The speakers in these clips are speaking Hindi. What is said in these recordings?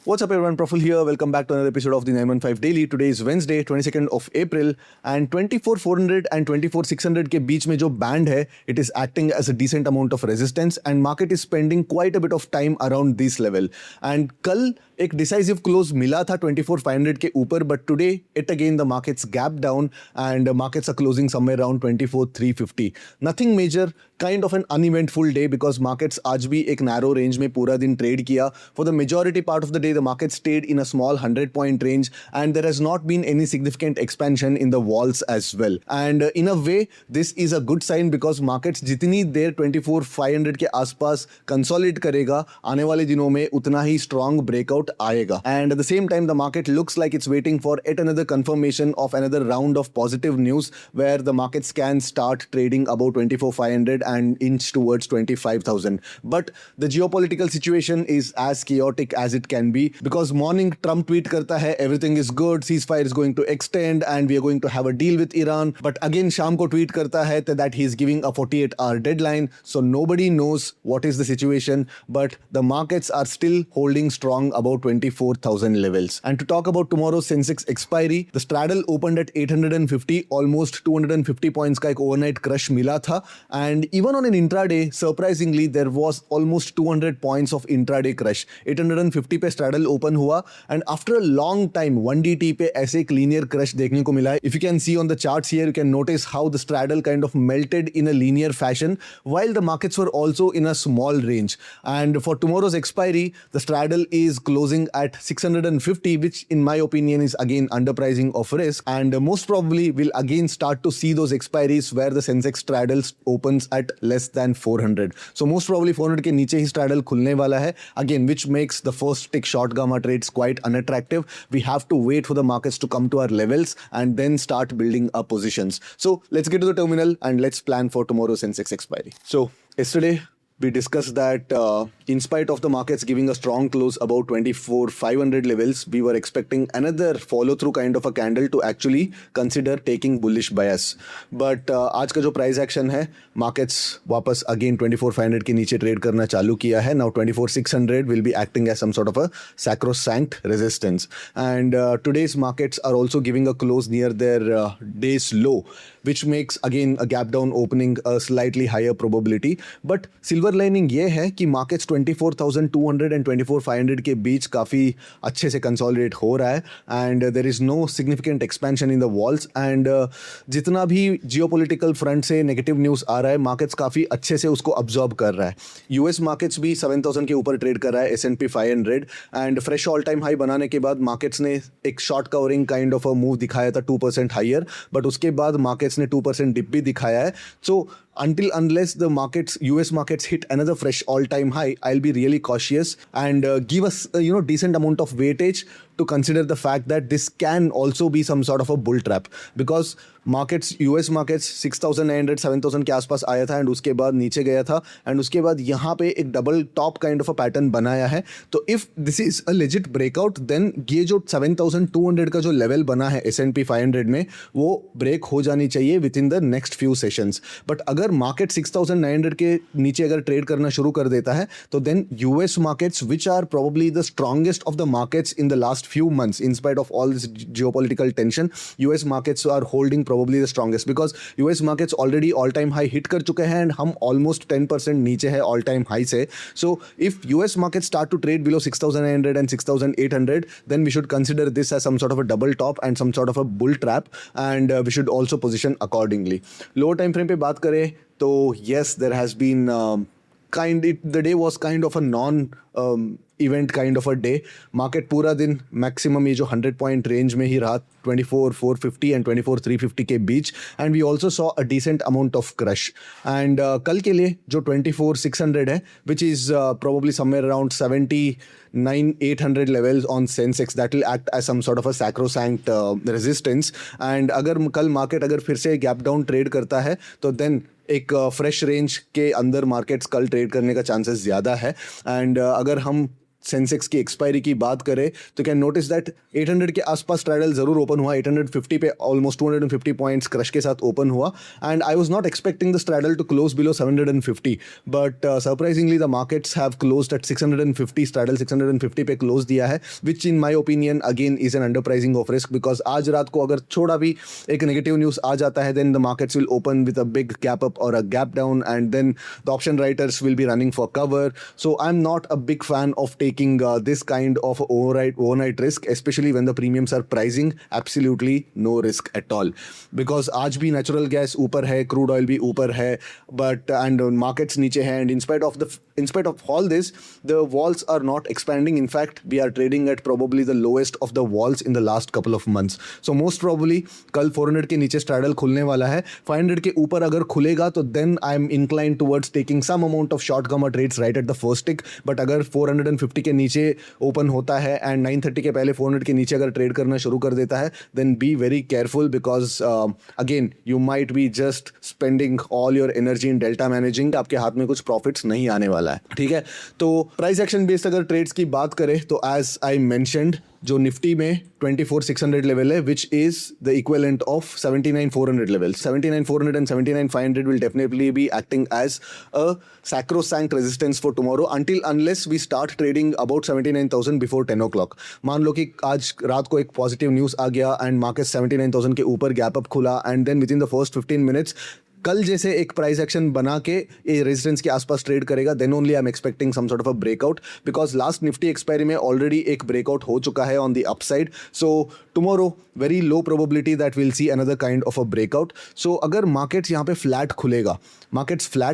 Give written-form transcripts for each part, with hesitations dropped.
What's up everyone, Praful here. Welcome back to another episode of the 915 Daily. Today is Wednesday, 22nd of April and 24,400 and 24,600 के बीच में जो band है, it is acting as a decent amount of resistance and market is spending quite a bit of time around this level. And कल एक decisive close मिला था 24,500 के ऊपर, but today it again the markets gap down and markets are closing somewhere around 24,350. Nothing major, kind of an uneventful day because markets आज भी एक narrow range में पूरा दिन trade किया. For the majority part of the day, the market stayed in a small 100-point range and there has not been any significant expansion in the walls as well. And in a way, this is a good sign because markets जितनी देर 24,500 के आसपास consolidate करेगा, आने वाले दिनों में उतना ही strong breakout आएगा. And at the same time, the market looks like it's waiting for yet another confirmation of another round of positive news where the markets can start trading above 24,500 and inch towards 25,000. But the geopolitical situation is as chaotic as it can be because morning Trump tweet करता है everything is good, ceasefire is going to extend and we are going to have a deal with Iran. But again शाम को tweet करता है that he is giving a 48-hour deadline. So nobody knows what is the situation, but the markets are still holding strong about 24,000 levels. And to talk about tomorrow's Sensex expiry, the straddle opened at 850, almost 250 points का एक overnight crush मिला था. And even on an intraday, surprisingly, there was almost 200 points of intraday crush. 850 पे straddle open हुआ and after a long time 1DT पे ऐसे एक linear crush देखने को मिला है. If you can see on the charts here, you can notice how the straddle kind of melted in a linear fashion while the markets were also in a small range. And for tomorrow's expiry, the straddle is closing at 650, which in my opinion is again underpricing of risk, and most probably will again start to see those expiries where the Sensex straddle opens at less than 400. So most probably 400 के नीचे ही straddle खुलने वाला है, again which makes the first tick short gamma trades quite unattractive. We have to wait for the markets to come to our levels and then start building our positions. So let's get to the terminal and let's plan for tomorrow's Sensex expiry. So yesterday we discussed that in spite of the markets giving a strong close about 24,500 levels, we were expecting another follow-through kind of a candle to actually consider taking bullish bias. But आज का जो price action है, markets वापस again 24,500 के नीचे trade करना चालू किया है. Now 24,600 will be acting as some sort of a sacrosanct resistance. And today's markets are also giving a close near their day's low, which makes again a gap down opening a slightly higher probability. But silver lining ये है कि मार्केट्स 24,200 एंड 24,500 के बीच काफ़ी अच्छे से कंसोलिडेट हो रहा है and there is no significant expansion in the walls. And जितना भी जियोपॉलिटिकल फ्रंट से नेगेटिव न्यूज़ आ रहा है, मार्केट्स काफ़ी अच्छे से उसको अब्जॉर्ब कर रहा है. यूएस मार्केट्स भी 7,000 के ऊपर ट्रेड कर रहा है, S&P 500, and fresh all time high बनाने के बाद मार्केट्स ने एक short covering kind of a move दिखाया था 2% हाइयर, बट उसके बाद मार्केट्स ने 2% डिप भी दिखाया है. सो until unless the markets, US markets hit another fresh all-time high, I'll be really cautious and give us decent amount of weightage to consider the fact that this can also be some sort of a bull trap because markets, US markets 6,900 7,000 के आसपास आया था एंड उसके बाद नीचे गया था एंड उसके बाद यहाँ पे एक double top kind of a pattern बनाया है. तो if this is a legit breakout then ये जो 7,200 का जो लेवल बना है S&P 500 में वो ब्रेक हो जानी चाहिए with in the next few sessions. But अगर मार्केट 6,900 के नीचे अगर ट्रेड करना शुरू कर देता है तो then US markets, which are probably the strongest of the markets in the last few months in spite of all this geopolitical tension, US markets are holding probably the strongest because US markets already all-time high hit कर चुके हैं and हम almost 10% नीचे है all-time high से. So if US markets start to trade below 6,900 and 6,800, then we should consider this as some sort of a double top and some sort of a bull trap, and we should also position accordingly. Lower time frame पे बात करें तो yes, there has been the day was kind of a event kind of a day. Market पूरा दिन maximum ये जो 100 point range में ही रहा, 24,450 and 24,350 के बीच, and we also saw a decent amount of crush. And कल के लिए जो 24,600 है, which is probably somewhere around 79,800 levels on Sensex, that will act as some sort of a sacrosanct resistance. And अगर कल market अगर फिर से gap down trade करता है तो then एक फ्रेश रेंज के अंदर मार्केट्स कल ट्रेड करने का चांसेस ज़्यादा है. एंड अगर हम सेंसेक्स की एक्सपायरी की बात करें तो कैन नोटिस दैट 800 के आसपास स्ट्रैडल जरूर ओपन हुआ, 850 पे ऑलमोस्ट 250 पॉइंट्स क्रश के साथ ओपन हुआ and I was not expecting the straddle to close below 750 but surprisingly the markets have closed at 650, straddle 650 पे क्लोज दिया है which in my opinion again is an under pricing of risk because आज रात को अगर थोड़ा भी एक नेगेटिव न्यूज़ आ जाता है then the markets will open with a big gap up और a gap down and then the option writers will be running for cover. So I'm not a big fan of taking this kind of overnight risk, especially when the premiums are pricing absolutely no risk at all. Because आज भी natural gas ऊपर है, crude oil भी ऊपर है, but and markets नीचे हैं, and in spite of all this, the walls are not expanding. In fact, we are trading at probably the lowest of the walls in the last couple of months. So most probably कल 400 के नीचे straddle खुलने वाला है. 500 के ऊपर अगर खुलेगा तो then I'm inclined towards taking some amount of short cover trades right at the first tick. But अगर 450 के नीचे open होता है and 930 के पहले 400 के नीचे अगर trade करना शुरू कर देता है then be very careful because again you might be just spending all your energy in delta managing. आपके हाथ में कुछ profits नहीं आने वाला है. ठीक है, तो प्राइस एक्शन बेस्ड अगर ट्रेड्स की बात करें तो एज आई मेंशनड जो निफ्टी में 24,600 लेवल है which is the equivalent of 79,400 level. 79,400 and 79,500 will definitely be acting as a sacrosanct resistance for tomorrow unless we start trading about 79,000 before 10 o'clock. मान लो कि आज रात को एक पॉजिटिव न्यूज़ आ गया एंड मार्केट 79,000 के ऊपर गैप अप खुला and then within the first 15 minutes कल जैसे एक प्राइस एक्शन बना के ये रेजिस्टेंस के आसपास ट्रेड करेगा then only I am expecting some sort of a breakout because last Nifty expiry में ऑलरेडी एक ब्रेकआउट हो चुका है on the upside. So tomorrow very low probability that will see another kind of a breakout. So अगर मार्केट्स यहाँ पे फ्लैट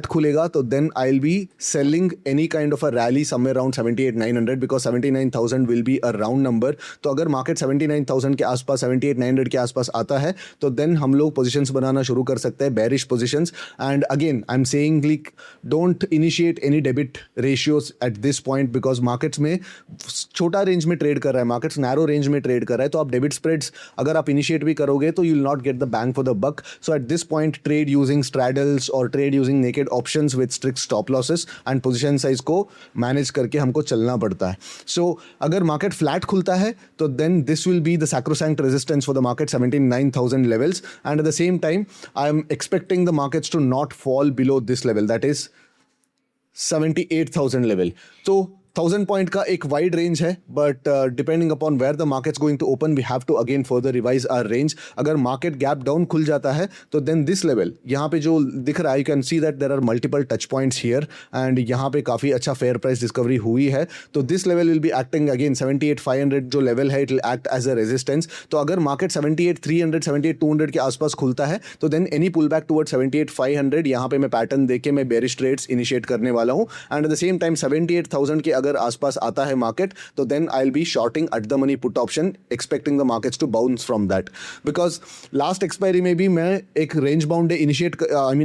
खुलेगा तो then I will be selling any kind of a rally somewhere around 78,900 because 79,000 will be a round number. तो अगर मार्केट 79,000 के आसपास 78,900 के आसपास आता है तो देन हम लोग पोजिशंस बनाना शुरू कर सकते हैं bearish positions. And again I'm saying like don't initiate any debit ratios at this point because markets में छोटा रेंज में ट्रेड कर रहा है, मार्केट्स नैरो रेंज में ट्रेड कर रहा है. तो आप डेबिट स्प्रेड्स अगर आप इनिशिएट भी करोगे तो you will not get the bang for the buck. So at this point trade using straddles और trade using naked options with strict stop losses and position size को मैनेज करके हमको चलना पड़ता है. सो अगर मार्केट फ्लैट खुलता है तो then this will be the sacrosanct resistance for the market 79,000 levels and at the same time I am expecting the markets to not fall below this level, that is 78,000 level. So 1000 point का एक वाइड रेंज है but depending upon where the markets going to open we have to again further revise our range. अगर मार्केट गैप डाउन खुल जाता है तो देन दिस लेवल यहाँ पे जो दिख रहा है you can see that there are multiple touch points here and यहाँ पे काफ़ी अच्छा फेयर प्राइस डिस्कवरी हुई है. तो this level will be acting again 78,500 जो लेवल है it will act as a resistance. तो अगर मार्केट 78,300 78,200 के आसपास खुलता है तो then any pull back toward 78,500 यहाँ पे मैं पैटर्न देख के मैं बेरिश ट्रेड्स इनिशिएट करने वाला हूँ and at the same time 78,000 के अगर आसपास आता है मार्केट तो then I will be shorting at the money put option expecting the markets to bounce from that because last expiry में भी मैं एक रेंज बाउंड डे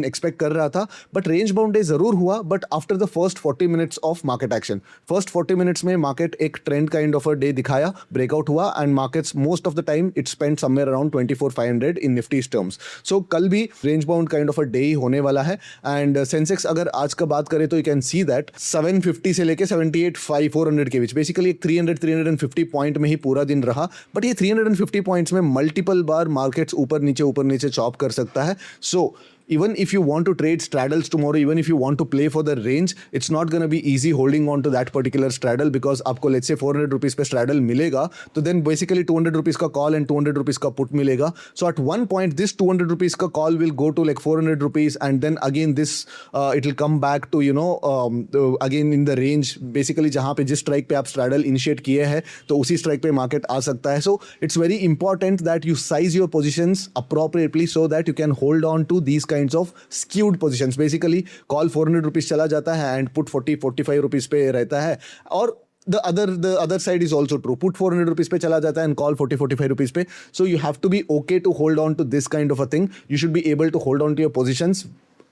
एक्सपेक्ट कर रहा था बट रेंज बाउंड डे जरूर हुआ but after the first 40 minutes of market action first 40 minutes में मार्केट एक trend kind of a day दिखाया, ब्रेकआउट हुआ and markets most of the time it spend somewhere around 24,500 in Nifty terms. So कल भी range bound kind of a day ही होने वाला है एंड सेंसेक्स अगर आज का बात करें तो यू कैन सी दैट 750 से लेके 78,400 के बीच बेसिकली एक 350 पॉइंट में ही पूरा दिन रहा बट ये 350 पॉइंट्स में मल्टीपल बार मार्केट्स ऊपर नीचे चॉप कर सकता है. सो even if you want to trade straddles tomorrow, even if you want to play for the range, it's not going to be easy holding on to that particular straddle because आपको let's say 400 rupees पे straddle मिलेगा तो then basically 200 rupees का call and 200 rupees का put मिलेगा. So at one point this 200 rupees का call will go to like 400 rupees and then again this it will come back to again in the range basically जहाँ पे जिस strike पे आप straddle initiate किए हैं तो उसी strike पे market आ सकता है. So it's very important that you size your positions appropriately so that you can hold on to these kinds of skewed positions. Basically call 400 rupees चला जाता है and put 40-45 rupees पे रहता है और the other side is also true. Put 400 rupees पे चला जाता है and call 40-45 rupees पे. So you have to be okay to hold on to this kind of a thing. You should be able to hold on to your positions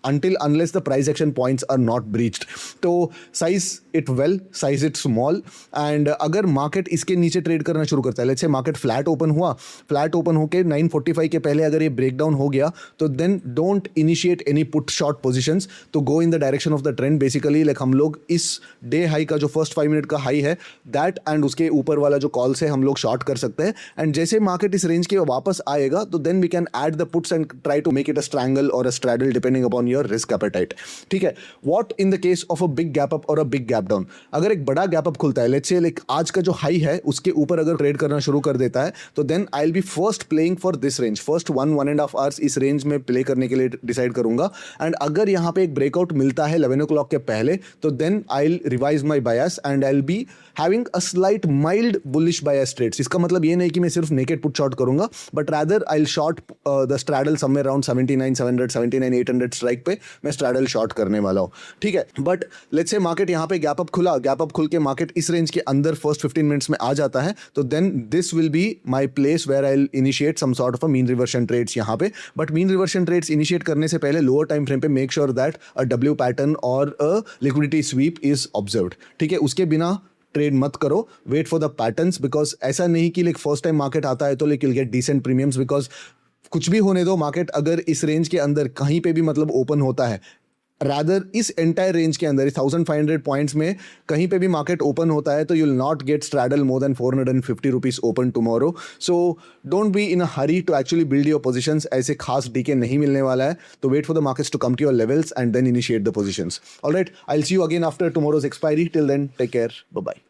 until unless the price action points are not breached. तो size it well, size it small, and अगर market इसके नीचे ट्रेड करना शुरू करता है, let's say market flat open हुआ, flat open होके 945 के पहले अगर ये breakdown हो गया, तो then don't initiate any put short positions, तो go in the direction of the trend. basically like हम लोग इस day high का जो first 5 मिनट का high है that and उसके ऊपर वाला जो कॉल से हम लोग शॉर्ट कर सकते हैं, एंड जैसे मार्केट इस रेंज के वापस आएगा तो then we can add the puts and try to make it a strangle और a straddle depending upon your risk appetite. ठीक है. What in the case of a big gap up और अ बिग गैप डाउन, अगर एक बड़ा गैप अप खुलता है, लेट्स से लाइक आज का जो हाई है उसके ऊपर अगर ट्रेड करना शुरू कर देता है, तो then I will be first playing for this range, first 1.5 hours इस रेंज में प्ले करने के लिए डिसाइड करूंगा. एंड अगर यहाँ पे एक ब्रेकआउट मिलता है 11 o'clock के पहले, तो then I will revise my bias and I will be having a slight mild bullish bias trades. इसका मतलब ये नहीं कि मैं सिर्फ नेकेड पुट शॉर्ट करूंगा, but rather I will short the straddle somewhere around 79,700 79,800 strike पे मैं स्ट्रैडल शॉर्ट करने वाला हूँ. ठीक है. बट लेट्स से मार्केट यहाँ पे गैप अप खुला, गैप अप खुल के मार्केट इस रेंज के अंदर फर्स्ट 15 मिनट्स में आ जाता है, तो then this will be my place where I will initiate some sort of a mean reversion trades यहाँ पे. But mean reversion trades initiate करने से पहले लोअर टाइम फ्रेम पे make sure that a W pattern और a liquidity sweep is observed. ठीक है. उसके बिना ट्रेड मत करो, wait for the patterns, because ऐसा नहीं कि लाइक फर्स्ट टाइम मार्केट आता है तो like you will get decent premiums, because कुछ भी होने दो, मार्केट अगर इस रेंज के अंदर कहीं पे भी मतलब ओपन होता है, रादर इस एंटायर रेंज के अंदर इस 1500 पॉइंट्स में कहीं पे भी मार्केट ओपन होता है, तो you will not get straddle more than 450 rupees open tomorrow. So don't be in a hurry to actually build your positions. ऐसे खास डीके नहीं मिलने वाला है, तो wait for the markets to come to your levels and then initiate the positions. Alright, I will see you again after tomorrow's expiry. Till then take care, bye bye.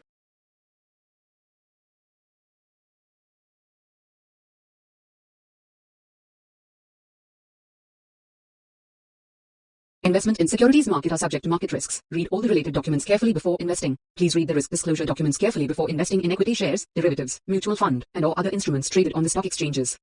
Investment in securities market are subject to market risks. Read all the related documents carefully before investing. Please read the risk disclosure documents carefully before investing in equity shares, derivatives, mutual fund, and or other instruments traded on the stock exchanges.